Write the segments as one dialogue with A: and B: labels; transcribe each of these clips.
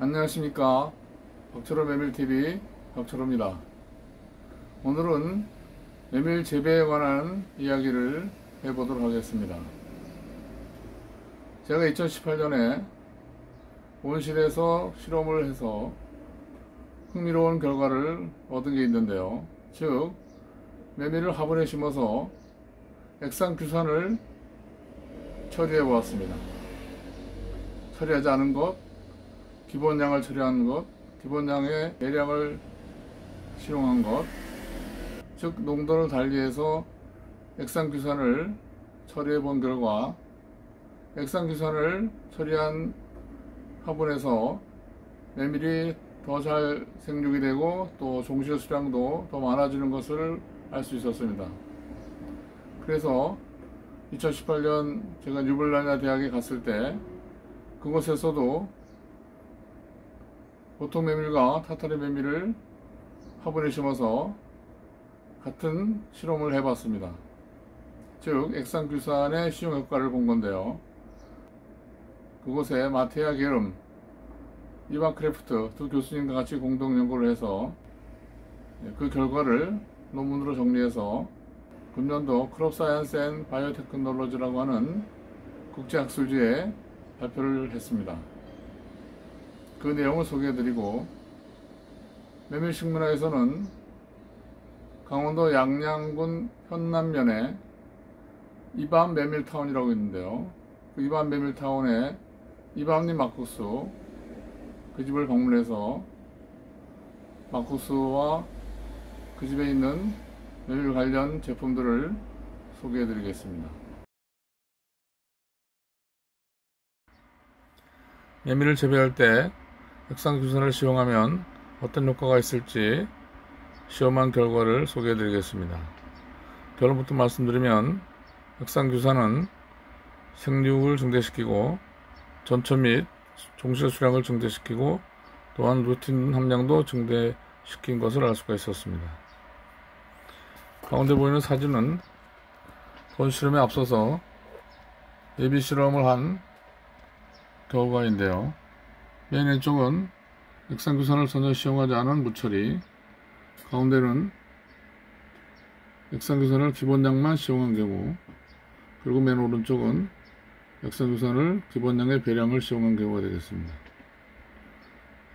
A: 안녕하십니까. 벽철호 메밀TV 벽철호입니다. 오늘은 메밀 재배에 관한 이야기를 해보도록 하겠습니다. 제가 2018년에 온실에서 실험을 해서 흥미로운 결과를 얻은 게 있는데요. 즉 메밀을 화분에 심어서 액상규산을 처리해 보았습니다. 처리하지 않은 것, 기본량을 처리한 것, 기본량의 대량을 실용한 것, 즉 농도를 달리해서 액상규산을 처리해 본 결과 액상규산을 처리한 화분에서 메밀이 더 잘 생육이 되고 또 종실 수량도 더 많아지는 것을 알 수 있었습니다. 그래서 2018년 제가 뉴블라냐 대학에 갔을 때 그곳에서도 보통 메밀과 타타리 메밀을 화분에 심어서 같은 실험을 해봤습니다. 즉 액상규산의 시용 효과를 본 건데요. 그곳에 마테아 게름, 이반 크래프트 두 교수님과 같이 공동 연구를 해서 그 결과를 논문으로 정리해서 금년도 크롭 사이언스 앤 바이오테크놀로지라고 하는 국제학술지에 발표를 했습니다. 그 내용을 소개해드리고, 메밀식문화에서는 강원도 양양군 현남면에 이밤 메밀타운이라고 있는데요. 그 이밤 메밀타운에 이밤님 막국수, 그 집을 방문해서 막국수와 그 집에 있는 메밀 관련 제품들을 소개해드리겠습니다. 메밀을 재배할 때 액상규산을使用하면 어떤 효과가 있을지 시험한 결과를 소개해 드리겠습니다. 결론부터 말씀드리면 액상규산은 생육을 증대시키고 전초 및 종실 수량을 증대시키고 또한 루틴 함량도 증대시킨 것을 알 수가 있었습니다. 가운데 보이는 사진은 본 실험에 앞서서 예비 실험을 한 결과인데요. 맨 왼쪽은 액상규산을 전혀使用하지 않은 무처리, 가운데는 액상규산을 기본량만使用한 경우, 그리고 맨 오른쪽은 액상규산을 기본량의 배량을使用한 경우가 되겠습니다.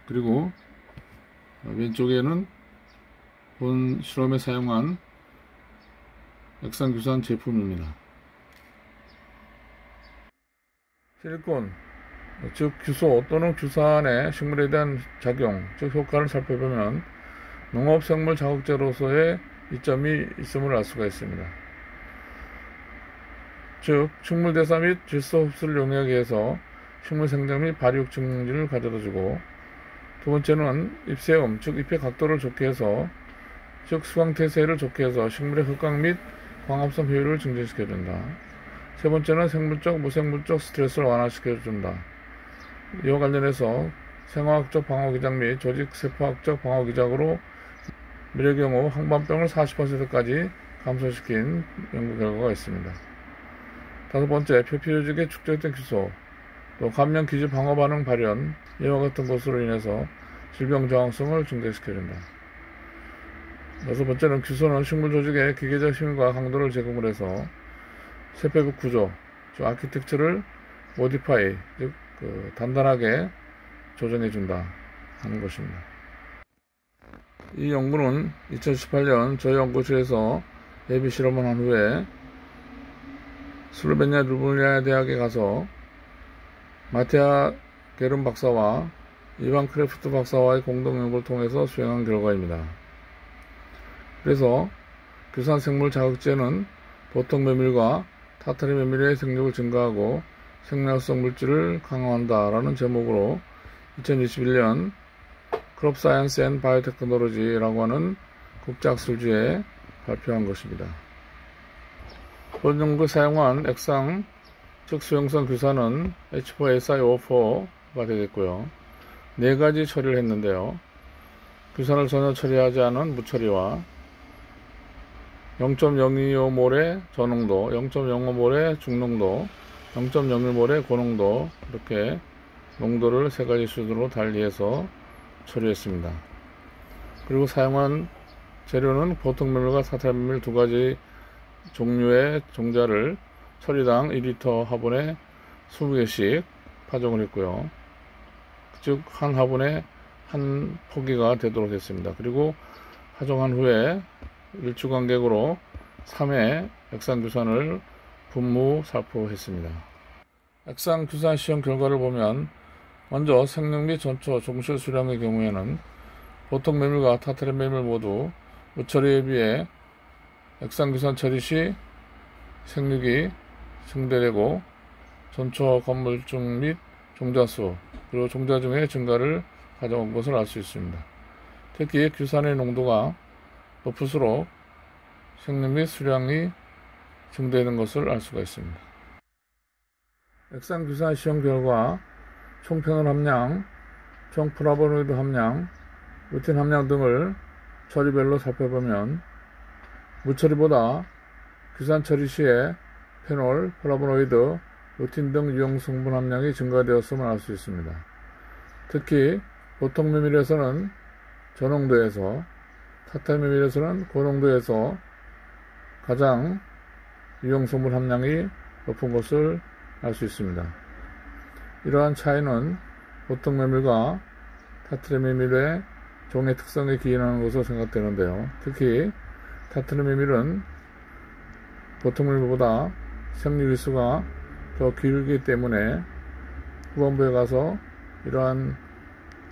A: 그리고 왼쪽에는 본 실험에 사용한 액상규산 제품입니다. 실리콘, 즉 규소 또는 규산의 식물에 대한 작용, 즉 효과를 살펴보면 농업생물 자극제로서의 이점이 있음을 알 수가 있습니다. 즉 식물 대사 및 질소 흡수를 용이하게 해서 식물 생장 및 발육 증진을 가져다주고, 두 번째는 잎세움, 즉 잎의 각도를 좋게 해서, 즉 수광태세를 좋게 해서 식물의 흑광 및 광합성 효율을 증진시켜준다. 세 번째는 생물적, 무생물적 스트레스를 완화시켜준다. 이와 관련해서 생화학적 방어기작 및 조직세포학적 방어기작으로 밀의 경우 항반병을 40%까지 감소시킨 연구 결과가 있습니다. 다섯 번째, 표피조직의 축적된 규소, 또 감염 기지 방어 반응 발현, 이와 같은 것으로 인해서 질병 저항성을 증대시켜준다. 여섯 번째는 규소는 식물 조직의 기계적 힘과 강도를 제공을 해서 세포국 구조, 즉 아키텍처를 모디파이, 즉 단단하게 조정해준다 하는 것입니다. 이 연구는 2018년 저희 연구실에서 예비 실험을 한 후에 슬로베니아 르블리아냐 대학에 가서 마테아 게름 박사와 이반 크래프트 박사와의 공동 연구를 통해서 수행한 결과입니다. 그래서 규산생물 자극제는 보통 메밀과 타타리 메밀의 생육을 증가하고 생명성 물질을 강화한다 라는 제목으로 2021년 크롭 사이언스 앤 바이오테크놀로지라고 하는 국제학술지에 발표한 것입니다. 본 연구에 사용한 액상, 즉 수용성 규산은 H4SiO4가 되겠고요. 네 가지 처리를 했는데요. 규산을 전혀 처리하지 않은 무처리와 0.025몰의 저농도, 0.05몰의 중농도, 0.01몰의 고농도, 이렇게 농도를 3가지 수준으로 달리해서 처리했습니다. 그리고 사용한 재료는 보통메밀과 타타리메밀 2가지 종류의 종자를 처리당 2리터 화분에 20개씩 파종을 했고요. 즉 한 화분에 한 포기가 되도록 했습니다. 그리고 파종한 후에 일주 간격으로 3회 액상규산을 분무 살포했습니다. 액상규산 시험 결과를 보면 먼저 생능 및 전초 종실 수량의 경우에는 보통 메밀과 타타리 메밀 모두 무처리에 비해 액상규산 처리 시 생육이 증대되고 전초 건물중 및 종자수 그리고 종자중의 증가를 가져온 것을 알 수 있습니다. 특히 규산의 농도가 높을수록 생육 및 수량이 증대되는 것을 알 수가 있습니다. 액상규산 시험 결과 총페놀 함량, 총플라보노이드 함량, 루틴 함량 등을 처리별로 살펴보면 무처리보다 규산 처리 시에 페놀, 플라보노이드, 루틴 등 유용 성분 함량이 증가되었음을 알 수 있습니다. 특히 보통 메밀에서는 저농도에서, 타타리 메밀에서는 고농도에서 가장 유용 성분 함량이 높은 것을 알 수 있습니다. 이러한 차이는 보통 메밀과 타타리 메밀의 종의 특성에 기인하는 것으로 생각되는데요. 특히 타타리 메밀은 보통 메밀보다 생육 일수가 더 길기 때문에 후반부에 가서 이러한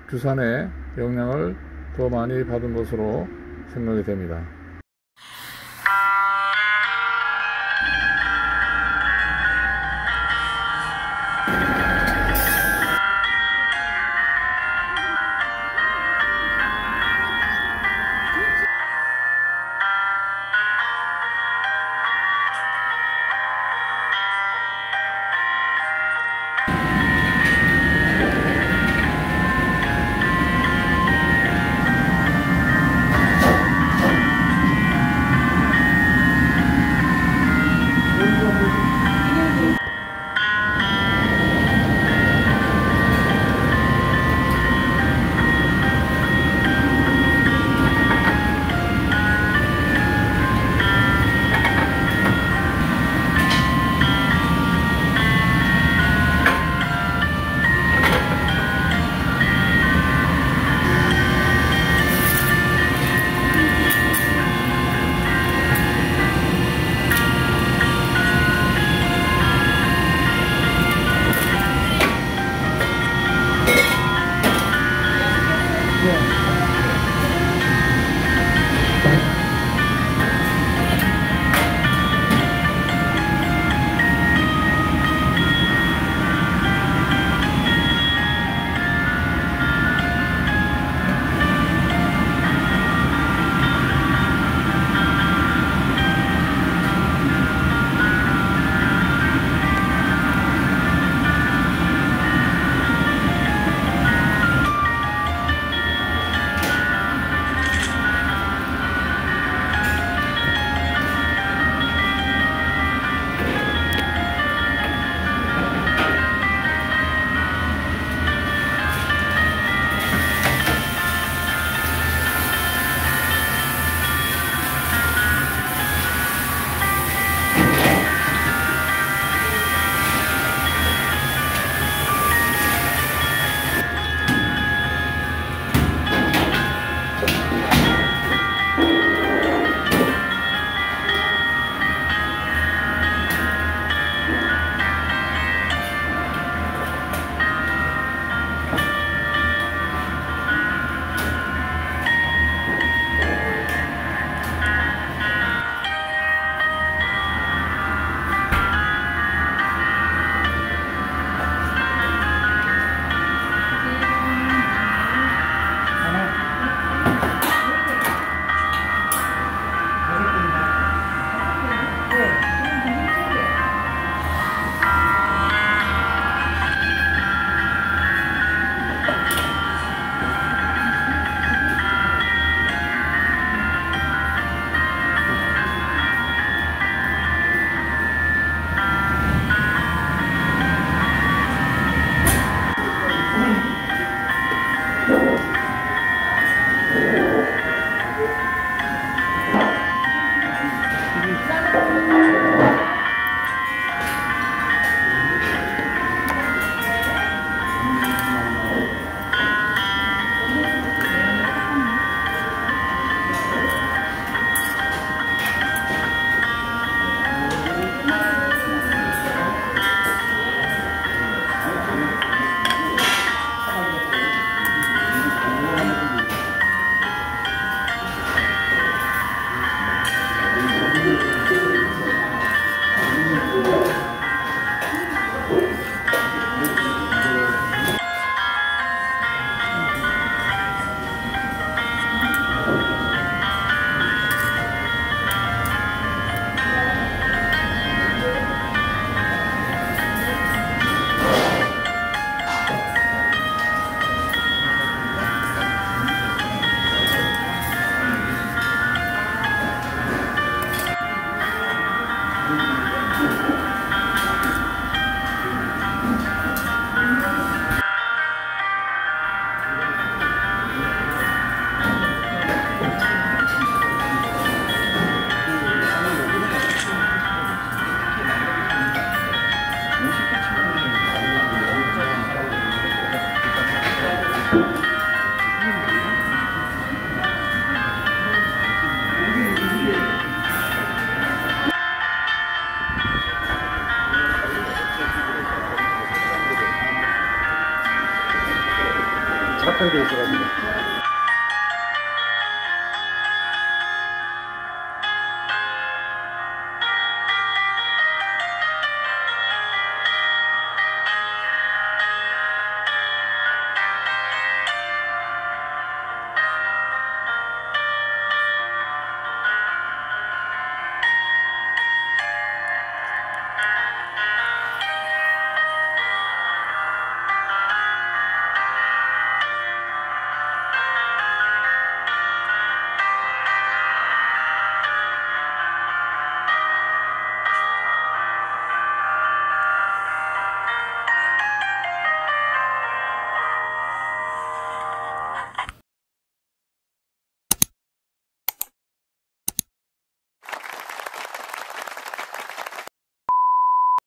A: 규산의 영향을 더 많이 받은 것으로 생각이 됩니다.